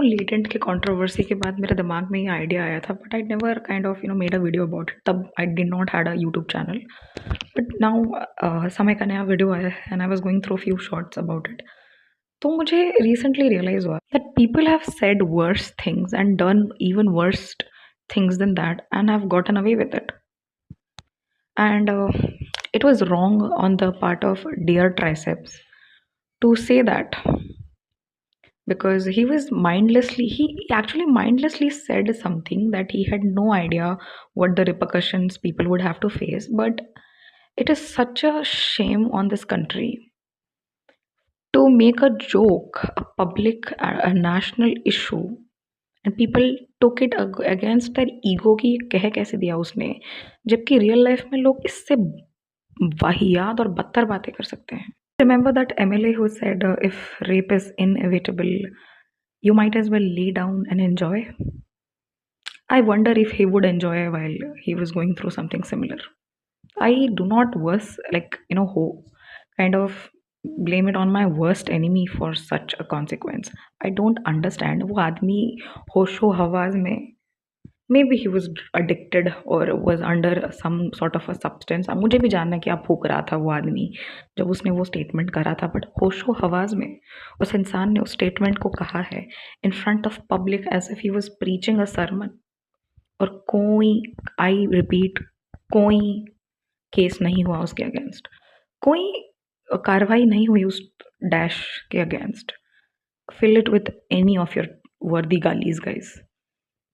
Latent के controversy के बाद मेरे दिमाग में ये आइडिया आया था, but I never kind of made a video about it. तब I did not had a YouTube channel, but now समय का नया वीडियो आया है and I was going through few shorts about it. तो मुझे रिसेंटली रियलाइज हुआ that people have said worse things and done even worst things than that and have gotten away with it. And it was wrong on the part of Dear Triceps to say that, because he actually mindlessly said something that he had no idea what the repercussions people would have to face. But it is such a shame on this country to make a joke a public a national issue, and people took it against their ego कि ये कह कैसे दिया उसने, जबकि real life में लोग इससे वाहियात और बदतर बातें कर सकते हैं. Remember that MLA who said, if rape is inevitable, you might as well lay down and enjoy. I wonder if he would enjoy while he was going through something similar. I do not kind of blame it on my worst enemy for such a consequence. I don't understand. वो आदमी होशो हवास में, maybe he was addicted or was under some sort of a substance. अब मुझे भी जानना है कि आप फूक रहा था वो आदमी जब उसने वो स्टेटमेंट करा था, बट होशो हवास में उस इंसान ने उस स्टेटमेंट को कहा है in front of public as if he was preaching a sermon. और कोई, आई रिपीट, कोई केस नहीं हुआ उसके अगेंस्ट, कोई कार्रवाई नहीं हुई उस डैश के against. Fill it with any of your वर्दी गालीज गाइज.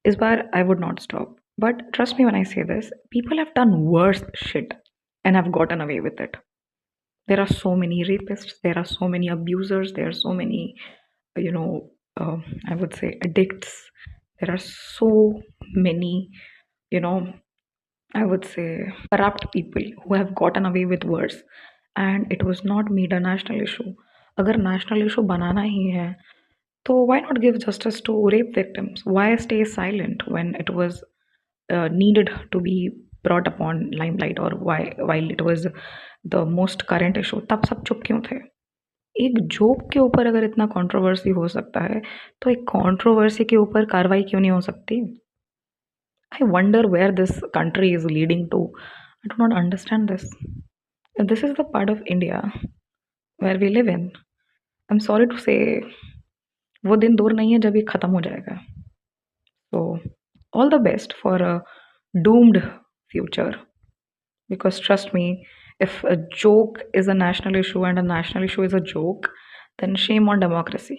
इस बार I would not stop. But trust me when I say this, people have done worse shit and have gotten away with it. There are so many rapists, there are so many abusers, there are so many, you know, I would say addicts. There are so many, you know, I would say corrupt people who have gotten away with worse. And it was not made a national issue. अगर national issue बनाना ही है, so why not give justice to rape victims? Why stay silent when it was needed to be brought upon limelight, or why while it was the most current issue? तब सब चुप क्यों थे? एक joke के ऊपर अगर इतना कंट्रोवर्सी हो सकता है, तो एक कंट्रोवर्सी के ऊपर कार्रवाई क्यों नहीं हो सकती? I wonder where this country is leading to. I do not understand this. If this is the part of India where we live in, I'm sorry to say, वो दिन दूर नहीं है जब ये खत्म हो जाएगा. So all the best for a doomed future. Because trust me, if a joke is a national issue and a national issue is a joke, then shame on democracy.